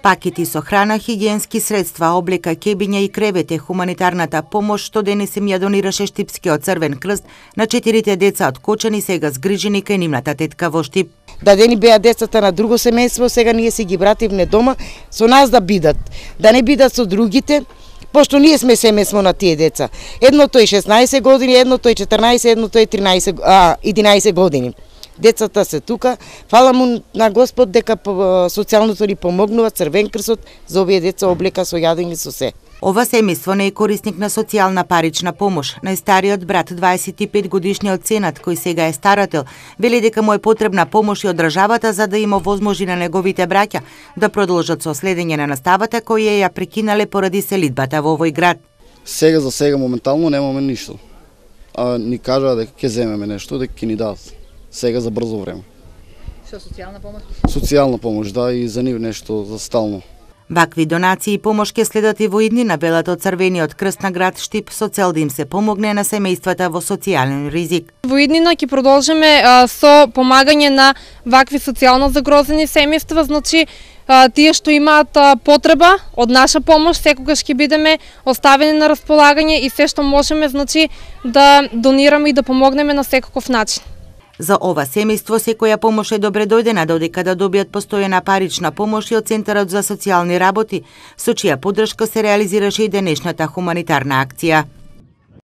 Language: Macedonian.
Пакети со храна, хигиенски средства, облека, кебиња и кревете, хуманитарната помош што денес им ја донираше Штипскиот Црвен крст на 4 деца од Кочани, сега згрижени кај нивната тетка во Штип. Дадени беа децата на друго семејство, сега ние си ги вративме дома, со нас да бидат, да не бидат со другите, пошто ние сме семејство на тие деца. Едното е 16 години, едното е 14, едното е 11 години. Децата се тука, фала му на Господ дека социјалното ни помогнува, Црвен крстот за овие деца облека со јадење со се. Ова семејство не е корисник на социјална парична помош. Најстариот брат, 25 годишниот сенат, кој сега е старател, вели дека му е потребна помош и од државата за да им овозможи на неговите браќа да продолжат со следење на наставата која ја прекинале поради селидбата во овој град. Сега за сега моментално немаме ништо. А ни кажаа дека ќе земеме нешто, дека ќе ни дадат. Сега за брзо време. Со социјална помош? Социјална помош, да, и за нив нешто за стално. Вакви донации и помош ќе следат и во иднина, велат од Црвениот крст на град Штип, со цел да им се помогне на семејствата во социјален ризик. Во иднина ќе продолжиме со помагање на вакви социјално загрозени семејства, значи тие што имаат потреба од наша помош, секогаш ќе бидеме оставени на располагање и се што можеме, значи да донираме и да помогнеме на секаков начин. За ова семејство секоја помош е добре дојдена, додека да добијат постојана парична помош и од Центарот за социјални работи, со чија поддршка се реализираше и денешната хуманитарна акција.